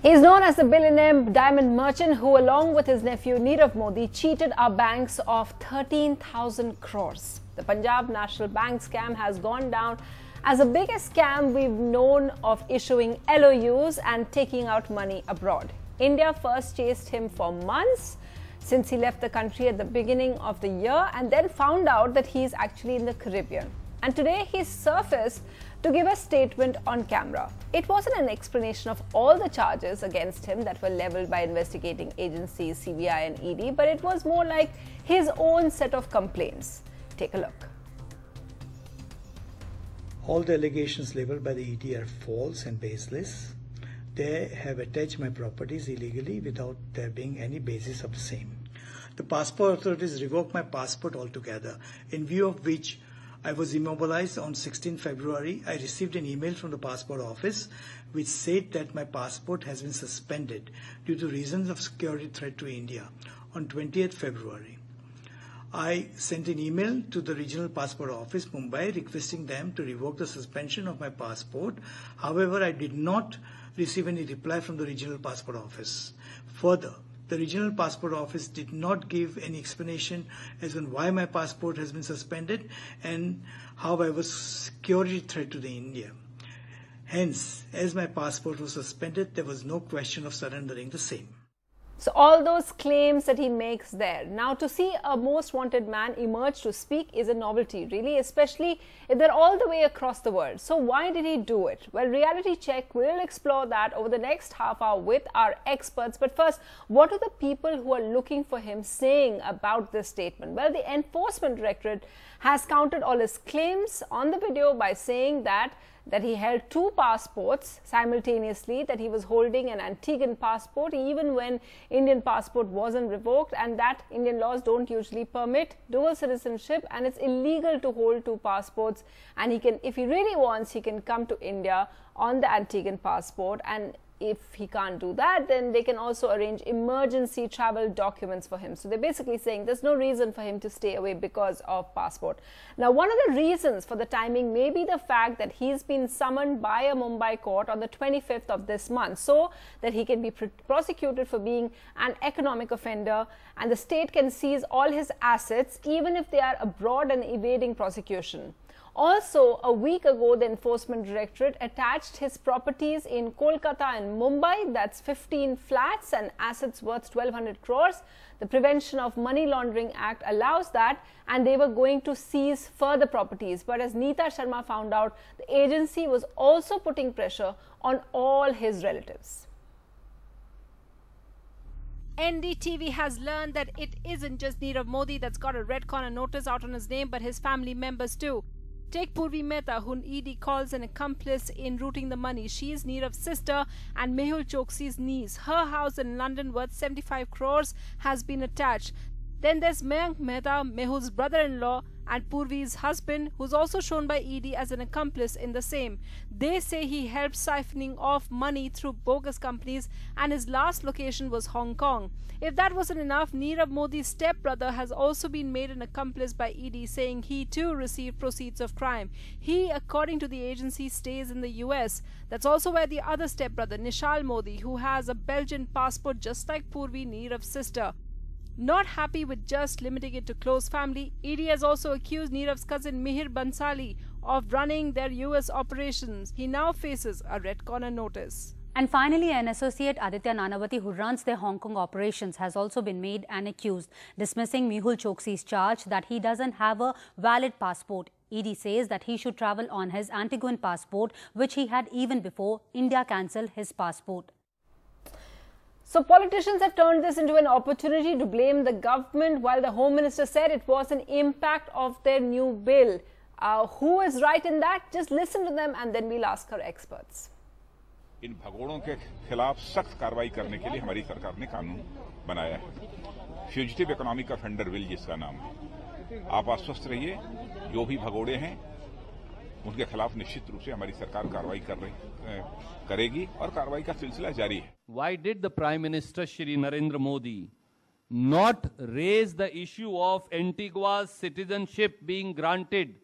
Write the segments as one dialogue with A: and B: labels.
A: He is known as the billionaire diamond merchant who, along with his nephew Nirav Modi, cheated our banks of 13,000 crores. The Punjab National Bank scam has gone down as the biggest scam we've known of issuing LOUs and taking out money abroad. India first chased him for months since he left the country at the beginning of the year and then found out that he is actually in the Caribbean. And today he's surfaced to give a statement on camera. It wasn't an explanation of all the charges against him that were leveled by investigating agencies, CBI and ED, but it was more like his own set of complaints. Take a look.
B: All the allegations leveled by the ED are false and baseless. They have attached my properties illegally without there being any basis of the same. The passport authorities revoked my passport altogether, in view of which I was immobilized on 16 February. I received an email from the passport office which said that my passport has been suspended due to reasons of security threat to India on 20th February. I sent an email to the regional passport office, Mumbai, requesting them to revoke the suspension of my passport. However, I did not receive any reply from the regional passport office. Further, the regional passport office did not give any explanation as to why my passport has been suspended and how I was a security threat to the India. Hence, as my passport was suspended, there was no question of surrendering the same.
A: So all those claims that he makes there. Now, to see a most wanted man emerge to speak is a novelty, really, especially if they're all the way across the world. So why did he do it? Well, Reality Check will explore that over the next half hour with our experts. But first, what are the people who are looking for him saying about this statement? Well, the Enforcement Directorate has countered all his claims on the video by saying that he held two passports simultaneously, that he was holding an Antiguan passport even when Indian passport wasn't revoked, and that Indian laws don't usually permit dual citizenship and it's illegal to hold two passports, and he can, if he really wants, he can come to India on the Antiguan passport, and if he can't do that, then they can also arrange emergency travel documents for him. So they're basically saying there's no reason for him to stay away because of passport. Now, one of the reasons for the timing may be the fact that he's been summoned by a Mumbai court on the 25th of this month so that he can be prosecuted for being an economic offender, and the state can seize all his assets even if they are abroad and evading prosecution. Also, a week ago, the Enforcement Directorate attached his properties in Kolkata and Mumbai, that's 15 flats and assets worth 1,200 crores. The Prevention of Money Laundering Act allows that, and they were going to seize further properties. But as Neeta Sharma found out, the agency was also putting pressure on all his relatives. NDTV has learned that it isn't just Nirav Modi that's got a red corner notice out on his name, but his family members too. Take Purvi Mehta, whom ED calls an accomplice in routing the money. She is Nirav's sister and Mehul Choksi's niece. Her house in London worth 75 crores has been attached. Then there's Mayank Mehta, Mehul's brother-in-law, and Purvi's husband, who's also shown by ED as an accomplice in the same. They say he helped siphoning off money through bogus companies, and his last location was Hong Kong. If that wasn't enough, Nirav Modi's stepbrother has also been made an accomplice by ED, saying he too received proceeds of crime. He, according to the agency, stays in the US. That's also where the other stepbrother, Nishal Modi, who has a Belgian passport just like Purvi, Nirav's sister. Not happy with just limiting it to close family, ED has also accused Nirav's cousin Mihir Bansali of running their US operations. He now faces a red corner notice.
C: And finally, an associate, Aditya Nanavati, who runs their Hong Kong operations, has also been made an accused, dismissing Mehul Choksi's charge that he doesn't have a valid passport. ED says that he should travel on his Antiguan passport, which he had even before India cancelled his passport.
A: So politicians have turned this into an opportunity to blame the government, while the Home Minister said it was an impact of their new bill. Who is right in that? Just listen to them and then we'll ask our experts.
D: इन भगोड़ों के खिलाफ सख्त कार्रवाई करने के लिए हमारी सरकार ने कानून बनाया है, फ्यूजिटिव इकोनॉमिक ऑफेंडर बिल जिसका नाम है। आप आश्वस्त रहिए, जो भी भगोड़े हैं उनके खिलाफ निश्चित रूप से हमारी सरकार कार्रवाई करेगी और कार्रवाई का सिलसिला जारी है।
E: Why did the Prime Minister Shri Narendra Modi not raise the issue of Antigua's citizenship being granted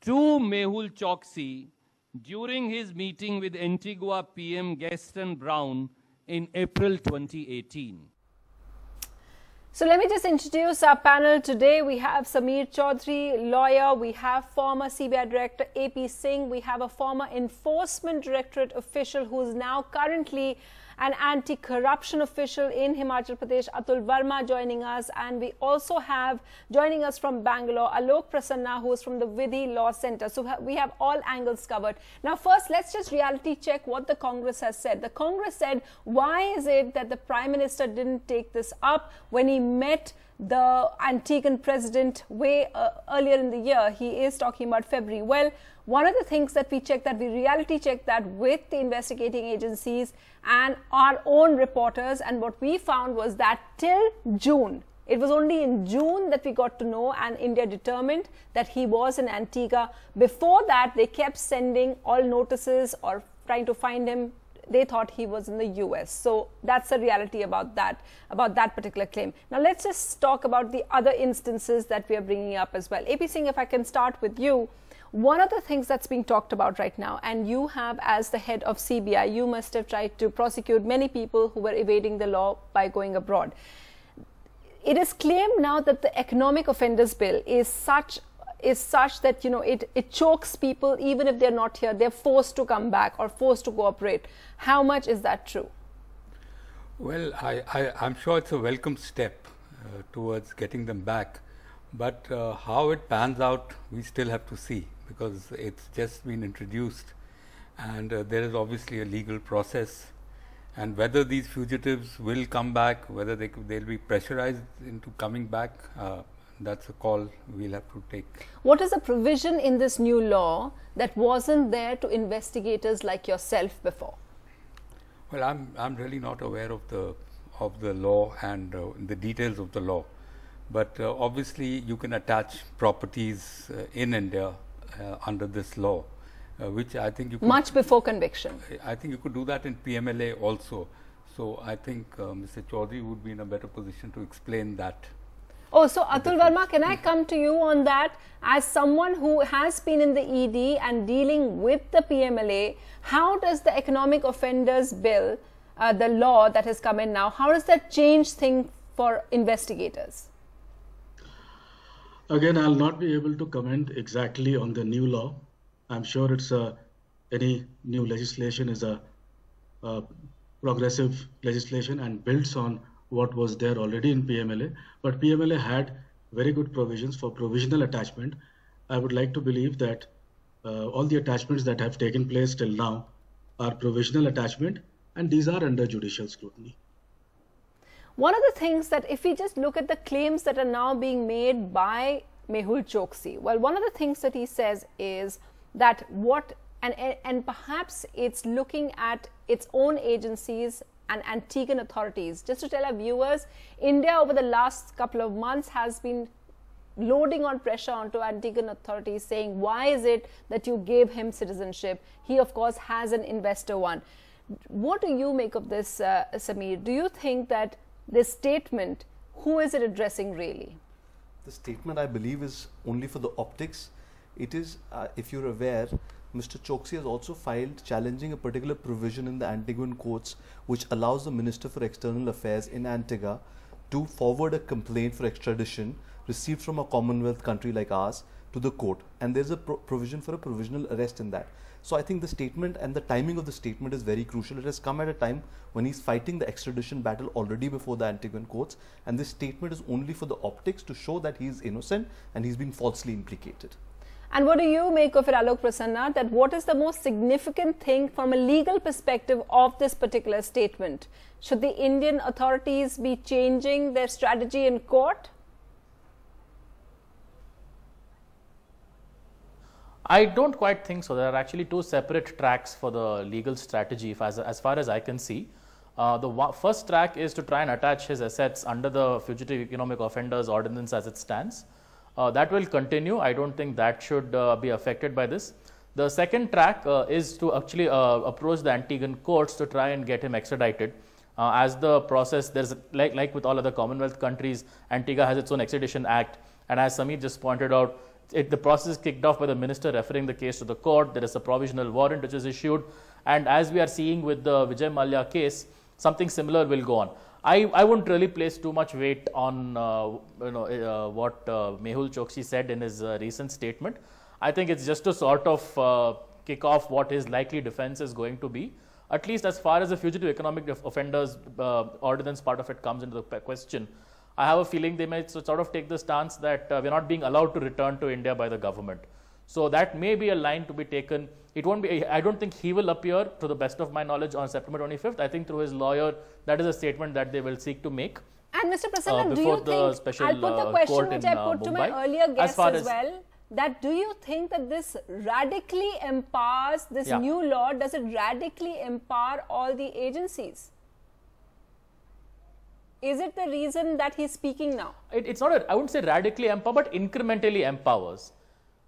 E: to Mehul Choksi during his meeting with Antigua PM Gaston Brown in April 2018.
A: So let me just introduce our panel today. We have Sameer Chaudhary, lawyer. We have former CBI Director AP Singh. We have a former Enforcement Directorate official who is now currently an anti-corruption official in Himachal Pradesh, Atul Verma, joining us. And we also have joining us from Bangalore, Alok Prasanna, who is from the Vidhi Law Center. So we have all angles covered. Now, first, let's just reality check what the Congress has said. The Congress said, why is it that the Prime Minister didn't take this up when he met the Antiguan president way earlier in the year? He is talking about February. Well, one of the things that we checked, that we reality checked that with the investigating agencies and our own reporters, and what we found was that till June, it was only in June that we got to know, and India determined that he was in Antigua. Before that, they kept sending all notices or trying to find him. They thought he was in the US. So that's the reality about that particular claim. Now let's just talk about the other instances that we are bringing up as well. AP Singh, if I can start with you. One of the things that's being talked about right now, and you have as the head of CBI, you must have tried to prosecute many people who were evading the law by going abroad. It is claimed now that the economic offenders bill is such that, you know, it chokes people even if they're not here. They're forced to come back or forced to cooperate. How much is that true?
F: Well, I'm sure it's a welcome step towards getting them back. But how it pans out, we still have to see, because it's just been introduced, and there is obviously a legal process. And whether these fugitives will come back, whether they'll be pressurized into coming back, that's a call we'll have to take.
A: What is the provision in this new law that wasn't there to investigators like yourself before?
F: Well, I'm really not aware of the law and the details of the law, but obviously you can attach properties in India under this law, which I think you could,
A: much before conviction.
F: I think you could do that in PMLA also. So I think Mr. Chaudhary would be in a better position to explain that.
A: Oh, so Atul Verma, can I come to you on that? As someone who has been in the ED and dealing with the PMLA, how does the economic offenders bill, the law that has come in now, how does that change things for investigators?
G: Again, I'll not be able to comment exactly on the new law. I'm sure it's any new legislation is a progressive legislation and builds on what was there already in PMLA. But PMLA had very good provisions for provisional attachment. I would like to believe that all the attachments that have taken place till now are provisional attachment, and these are under judicial scrutiny.
A: One of the things that, if we just look at the claims that are now being made by Mehul Choksi, well, one of the things that he says is that and perhaps it's looking at its own agencies and Antiguan authorities. Just to tell our viewers, India over the last couple of months has been loading on pressure onto Antiguan authorities, saying, why is it that you gave him citizenship? He, of course, has an investor one. What do you make of this, Sameer? Do you think that this statement, who is it addressing really?
H: The statement, I believe, is only for the optics. It is, if you're aware, Mr. Choksi has also filed challenging a particular provision in the Antiguan courts which allows the Minister for External Affairs in Antigua to forward a complaint for extradition received from a Commonwealth country like ours to the court. And there's a provision for a provisional arrest in that. So I think the statement and the timing of the statement is very crucial. It has come at a time when he's fighting the extradition battle already before the Antiguan courts. And this statement is only for the optics to show that he is innocent and he's been falsely implicated.
A: And what do you make of it, Alok Prasanna, that what is the most significant thing from a legal perspective of this particular statement? Should the Indian authorities be changing their strategy in court?
I: I don't quite think so. There are actually two separate tracks for the legal strategy as far as I can see. The first track is to try and attach his assets under the Fugitive Economic Offenders Ordinance as it stands. That will continue. I don't think that should be affected by this. The second track is to actually approach the Antiguan courts to try and get him extradited. As the process, there's like with all other Commonwealth countries, Antigua has its own Extradition Act, and as Sameer just pointed out, the process is kicked off by the minister referring the case to the court. There is a provisional warrant which is issued, and as we are seeing with the Vijay Mallya case, something similar will go on. I wouldn't really place too much weight on what Mehul Choksi said in his recent statement. I think it's just to sort of kick off what his likely defense is going to be. At least as far as the fugitive economic offenders ordinance part of it comes into the question, I have a feeling they may sort of take the stance that we're not being allowed to return to India by the government. So that may be a line to be taken. It won't be, I don't think he will appear, to the best of my knowledge, on September 25th. I think through his lawyer, that is a statement that they will seek to make.
A: And Mr. Prasanna, do you think, I'll put the question which I put to my earlier guest as well, that do you think that this radically empowers, this new law, does it radically empower all the agencies? Is it the reason that he's speaking now?
I: It's not, I wouldn't say radically empower, but incrementally empowers.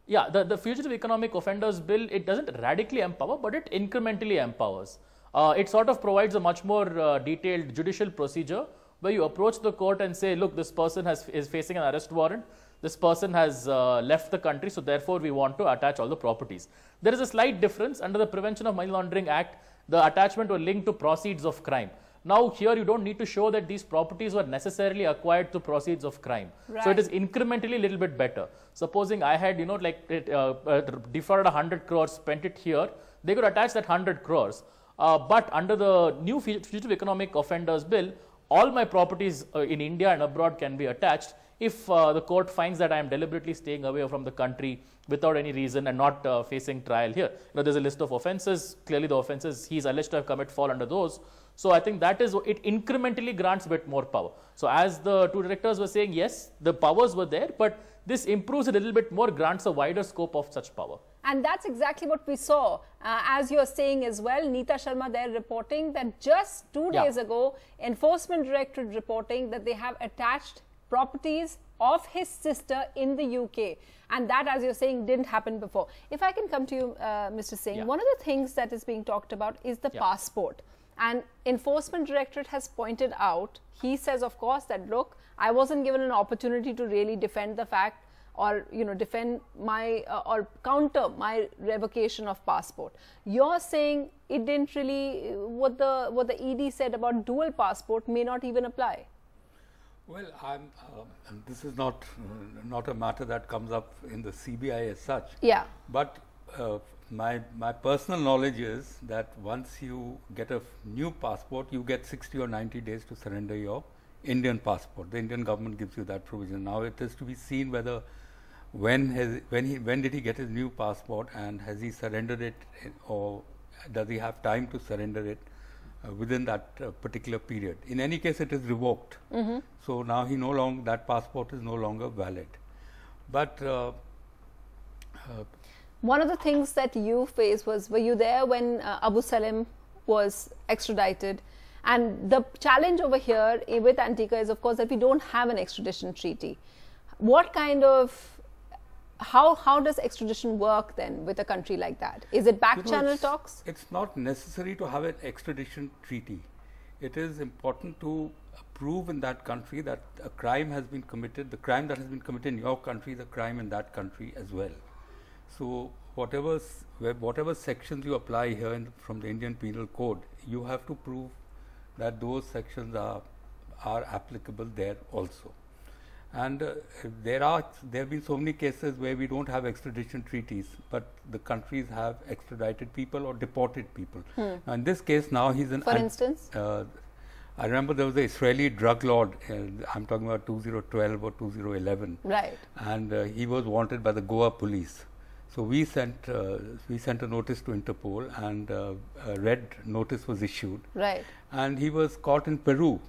I: Yeah, the Fugitive Economic Offenders Bill, it doesn't radically empower, but it incrementally empowers. It sort of provides a much more detailed judicial procedure where you approach the court and say, look, this person is facing an arrest warrant. This person has left the country, so therefore we want to attach all the properties. There is a slight difference. Under the Prevention of Money Laundering Act, the attachment were linked to proceeds of crime. Now here you don't need to show that these properties were necessarily acquired through proceeds of crime. Right. So it is incrementally a little bit better. Supposing I had, defrauded 100 crores, spent it here, they could attach that 100 crores. But under the new Fugitive Economic Offenders Bill, all my properties in India and abroad can be attached if the court finds that I am deliberately staying away from the country without any reason and not facing trial here. There's a list of offences. Clearly the offences he's alleged to have committed fall under those. So I think that is, it incrementally grants a bit more power. So as the two directors were saying, yes, the powers were there, but this improves a little bit more, grants a wider scope of such power.
A: And that's exactly what we saw. As you're saying as well, Neeta Sharma there reporting that just 2 days ago, Enforcement Directorate reporting that they have attached properties of his sister in the UK. And that, as you're saying, didn't happen before. If I can come to you, Mr. Singh, one of the things that is being talked about is the passport. And Enforcement Directorate has pointed out, he says, of course, that look, I wasn't given an opportunity to really defend the fact or, defend my or counter my revocation of passport. You're saying it didn't really, what the ED said about dual passport may not even apply.
F: Well, this is not a matter that comes up in the CBI as such.
A: Yeah.
F: But my personal knowledge is that once you get a new passport, you get 60 or 90 days to surrender your Indian passport. The Indian government gives you that provision. Now it is to be seen whether when did he get his new passport and has he surrendered it, or does he have time to surrender it within that particular period. In any case, it is revoked. So now that passport is no longer valid. But
A: one of the things that you faced was, were you there when Abu Salim was extradited? And the challenge over here with Antigua is, of course, that we don't have an extradition treaty. What kind of, how does extradition work then with a country like that? Is it back channel talks?
F: It's not necessary to have an extradition treaty. It is important to prove in that country that a crime has been committed, the crime that has been committed in your country, the crime in that country as well. So whatever sections you apply here from the Indian Penal Code, you have to prove that those sections are applicable there also. And there have been so many cases where we don't have extradition treaties, but the countries have extradited people or deported people. Now in this case, now he's an...
A: For instance?
F: I remember there was an Israeli drug lord, I'm talking about 2012 or 2011.
A: Right.
F: And he was wanted by the Goa police. So we sent a notice to Interpol, and a red notice was issued.
A: Right.
F: And he was caught in Peru,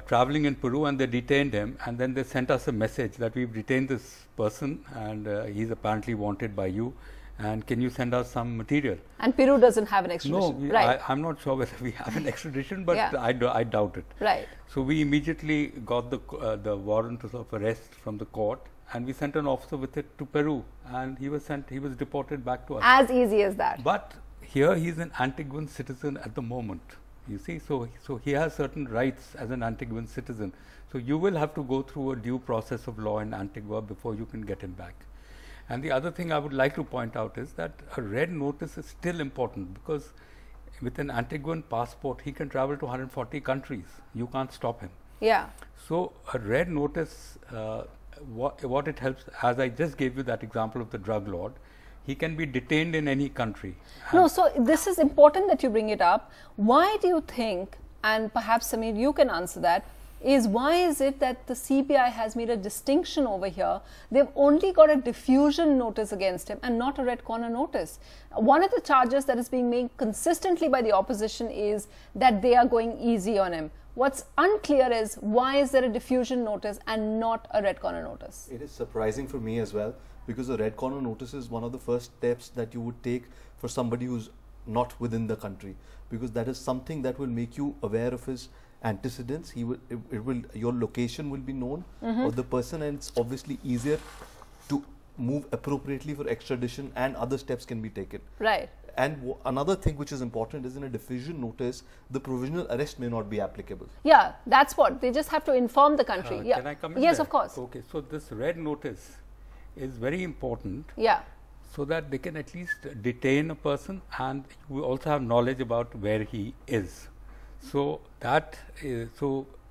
F: traveling in Peru, and they detained him, and then they sent us a message that we've detained this person and he's apparently wanted by you, and can you send us some material? And
A: Peru doesn't have an extradition.
F: No,
A: right.
F: I'm not sure whether we have an extradition, but I doubt it.
A: Right.
F: So we immediately got the warrant of arrest from the court, and we sent an officer with it to Peru, and he was deported back to us.
A: As easy as that.
F: But here he's an Antiguan citizen at the moment. You see, so he has certain rights as an Antiguan citizen. So you will have to go through a due process of law in Antigua before you can get him back. And the other thing I would like to point out is that a red notice is still important, because with an Antiguan passport, he can travel to 140 countries. You can't stop him.
A: Yeah.
F: So a red notice, what it helps, as I just gave you that example of the drug lord, he can be detained in any country.
A: No, so this is important that you bring it up. Why do you think, and perhaps Samir, you can answer that, why is it that the CBI has made a distinction over here? They've only got a diffusion notice against him and not a red corner notice. One of the charges that is being made consistently by the opposition is that they are going easy on him. What's unclear is why is there a diffusion notice and not a red corner notice?
H: It is surprising for me as well, because a red corner notice is one of the first steps that you would take for somebody who's not within the country, because that is something that will make you aware of his antecedents. Your location will be known of the person, and it's obviously easier to move appropriately for extradition, and other steps can be taken.
A: Right.
H: And another thing which is important is, in a diffusion notice, the provisional arrest may not be applicable.
A: Yeah, that's what. They just have to inform the country. Yeah.
F: Can I come in
A: Yes,
F: there?
A: of course.
F: Okay, so this red notice is very important.
A: Yeah.
F: So that they can at least detain a person, and we also have knowledge about where he is. So that is,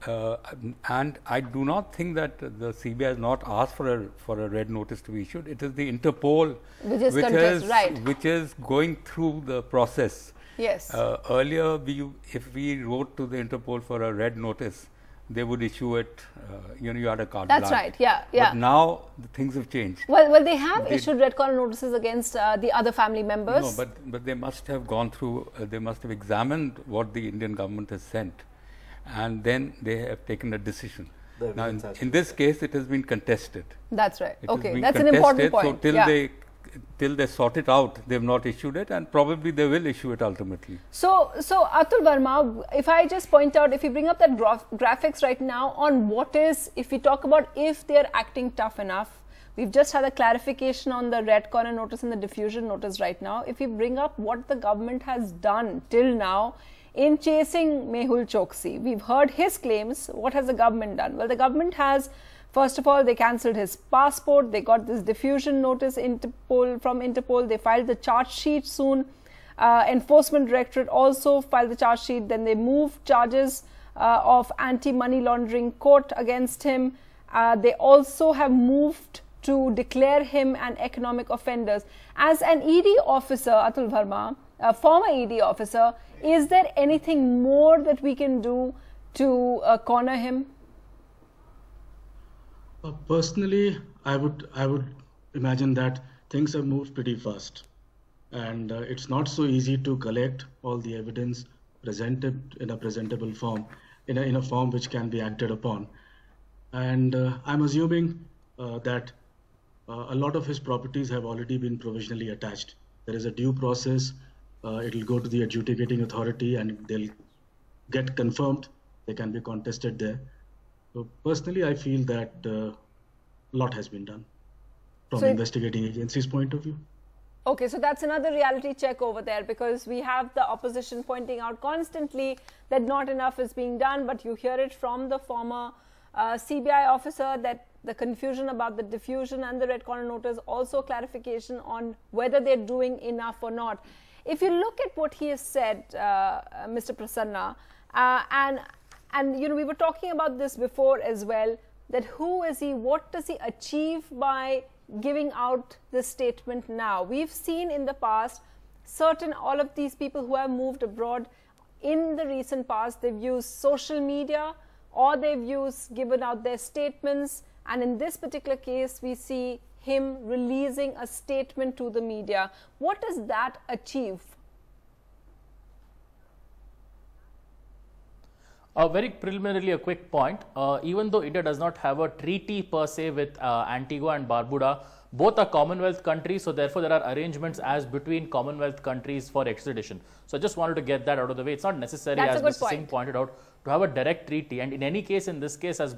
F: and I do not think that the CBI has not asked for a red notice to be issued. It is the Interpol which is going through the process.
A: Yes.
F: Earlier, if we wrote to the Interpol for a red notice, they would issue it. You had a carte blanche.
A: That's right. Yeah, yeah.
F: But now things have changed.
A: Well, they have issued red corner notices against the other family members.
F: No, but they must have gone through. They must have examined what the Indian government has sent, and then they have taken a decision. Now, in this case, it has been contested.
A: That's right. Okay, that's an important point.
F: So till they sort it out, they have not issued it, and probably they will issue it ultimately.
A: So Atul Verma, if I just point out, if you bring up that graphics right now on if we talk about if they are acting tough enough, we've just had a clarification on the red corner notice and the diffusion notice right now. If you bring up what the government has done till now in chasing Mehul Choksi, we've heard his claims. What has the government done? Well, the government has, first of all, they cancelled his passport. They got this diffusion notice from Interpol. They filed the charge sheet soon. Enforcement Directorate also filed the charge sheet. Then they moved charges of anti-money laundering court against him. They also have moved to declare him an economic offender. As an ED officer, Atul Verma, a former ED officer, is there anything more that we can do to corner him?
G: Personally, I would imagine that things have moved pretty fast, and it's not so easy to collect all the evidence presented in a presentable form, in a form which can be acted upon. And I'm assuming that a lot of his properties have already been provisionally attached. There is a due process. It will go to the adjudicating authority, and they'll get confirmed. They can be contested there. So personally, I feel that a lot has been done from investigating agencies' point of view.
A: Okay, so that's another reality check over there, because we have the opposition pointing out constantly that not enough is being done, but you hear it from the former CBI officer that the confusion about the diffusion and the red corner notice, also clarification on whether they're doing enough or not. If you look at what he has said, Mr. Prasanna, and we were talking about this before as well, that who is he, what does he achieve by giving out this statement now? We've seen in the past all of these people who have moved abroad in the recent past, they've used social media or they've given out their statements, and in this particular case we see him releasing a statement to the media. What does that achieve?
I: Very preliminarily, a quick point. Even though India does not have a treaty per se with Antigua and Barbuda, both are Commonwealth countries, so therefore there are arrangements as between Commonwealth countries for extradition. So I just wanted to get that out of the way. It's not necessary, as Mr. Singh pointed out, to have a direct treaty. And in any case, in this case, as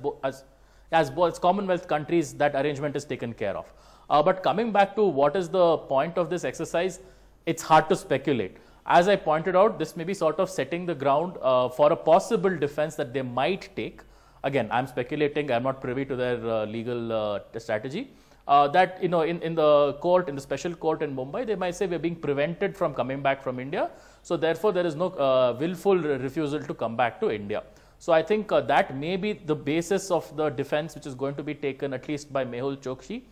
I: both Commonwealth countries, that arrangement is taken care of. But coming back to what is the point of this exercise, it's hard to speculate. As I pointed out, this may be sort of setting the ground for a possible defense that they might take. Again, I'm speculating, I'm not privy to their legal strategy. that, in the court, in the special court in Mumbai, they might say we are being prevented from coming back from India. So therefore, there is no willful refusal to come back to India. So I think that may be the basis of the defense which is going to be taken at least by Mehul Choksi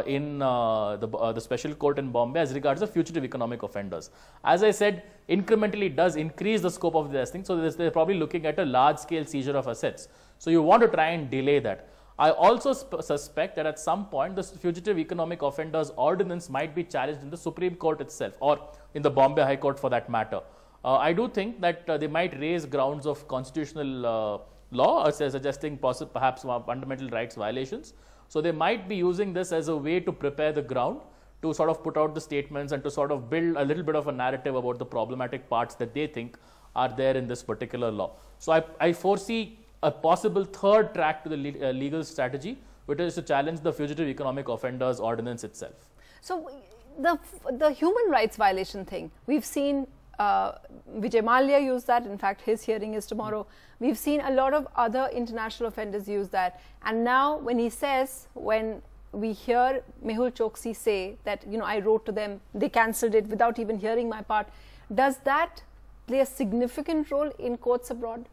I: in the special court in Bombay as regards the fugitive economic offenders. As I said, incrementally it does increase the scope of this thing. So they're probably looking at a large scale seizure of assets. So you want to try and delay that. I also suspect that at some point the fugitive economic offenders ordinance might be challenged in the Supreme Court itself, or in the Bombay High Court for that matter. I do think that they might raise grounds of constitutional law, suggesting perhaps fundamental rights violations. So they might be using this as a way to prepare the ground to sort of put out the statements and to sort of build a little bit of a narrative about the problematic parts that they think are there in this particular law. So I foresee a possible third track to the legal strategy, which is to challenge the fugitive economic offenders ordinance itself.
A: So the human rights violation thing, we've seen Vijay Mallya use that. In fact, his hearing is tomorrow. We've seen a lot of other international offenders use that. And now when he says, when we hear Mehul Choksi say that, I wrote to them, they cancelled it without even hearing my part, does that play a significant role in courts abroad?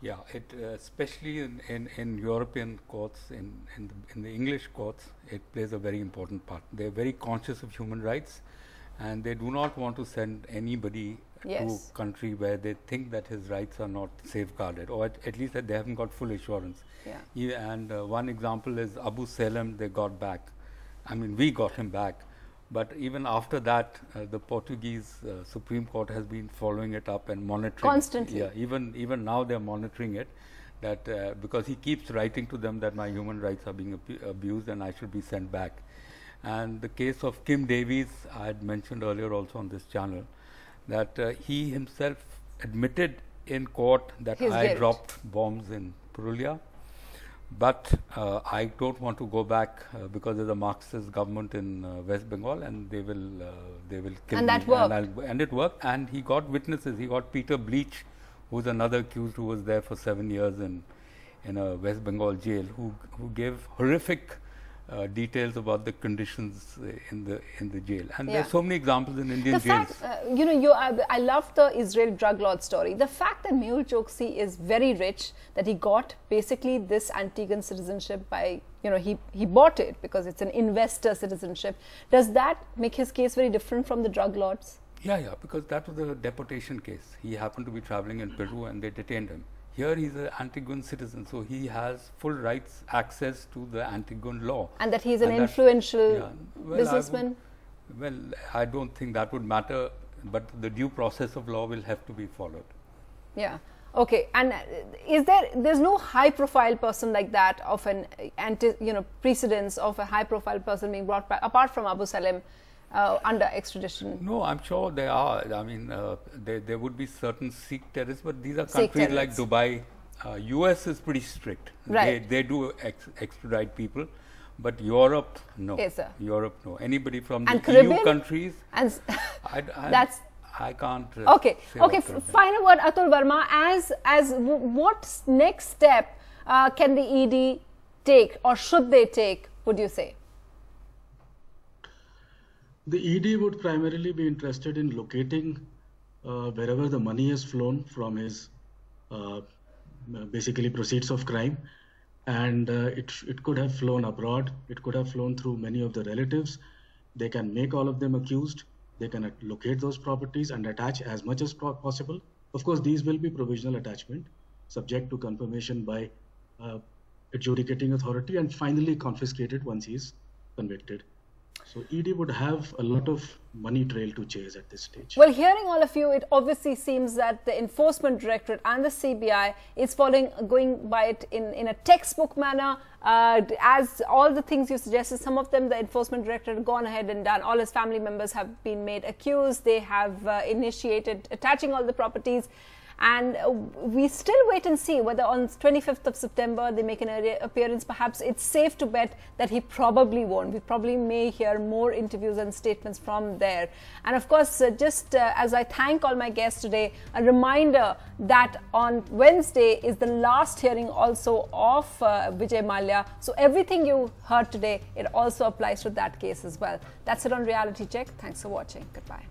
F: Yeah, especially in European courts, in the English courts, it plays a very important part. They're very conscious of human rights, and they do not want to send anybody to a country where they think that his rights are not safeguarded, or at least that they haven't got full assurance. Yeah. And one example is Abu Salem, they got back. I mean, we got him back. But even after that, the Portuguese Supreme Court has been following it up and monitoring.
A: Constantly.
F: Yeah, even now they're monitoring it, that because he keeps writing to them that my human rights are being abused and I should be sent back. And the case of Kim Davies, I had mentioned earlier also on this channel, that he himself admitted in court that I dropped bombs in Purulia. But I don't want to go back because there's a Marxist government in West Bengal, and they will kill me.
A: And that worked.
F: And it worked. And he got witnesses. He got Peter Bleach, who's another accused who was there for 7 years in a West Bengal jail, who gave horrific details about the conditions in the jail. And there's so many examples in Indian jails.
A: I love the Israel drug lord story. The fact that Mehul Choksi is very rich, that he got basically this Antiguan citizenship by, he bought it because it's an investor citizenship. Does that make his case very different from the drug lords?
F: Yeah, because that was a deportation case. He happened to be traveling in Peru and they detained him. Here he's an Antiguan citizen, so he has full rights, access to the Antiguan law.
A: And that he's an influential businessman?
F: I don't think that would matter, but the due process of law will have to be followed.
A: Yeah. Okay. And there's no high profile person like that of an precedence of a high profile person being brought back, apart from Abu Salem, under extradition?
F: No, I'm sure there are. I mean, there would be certain Sikh terrorists, but these are countries like Dubai. US is pretty strict.
A: Right.
F: They do extradite people, but Europe, no.
A: Yes, sir.
F: Europe, no. Anybody from the
A: Caribbean?
F: EU countries,
A: and
F: I can't.
A: Okay. Final word, Atul Verma. As what next step can the ED take, or should they take? Would you say?
G: The ED would primarily be interested in locating wherever the money has flown from his basically proceeds of crime, and it could have flown abroad. It could have flown through many of the relatives. They can make all of them accused. They can locate those properties and attach as much as possible. Of course, these will be provisional attachment, subject to confirmation by adjudicating authority, and finally confiscated once he is convicted. So ED would have a lot of money trail to chase at this stage.
A: Well, hearing all of you, it obviously seems that the Enforcement Directorate and the CBI is going by it in a textbook manner. As all the things you suggested, some of them the Enforcement Directorate have gone ahead and done. All his family members have been made accused. They have initiated attaching all the properties. And we still wait and see whether on 25th of September they make an appearance. Perhaps it's safe to bet that he probably won't. We probably may hear more interviews and statements from there. And of course, as I thank all my guests today, a reminder that on Wednesday is the last hearing also of Vijay Mallya. So everything you heard today, it also applies to that case as well. That's it on Reality Check. Thanks for watching. Goodbye.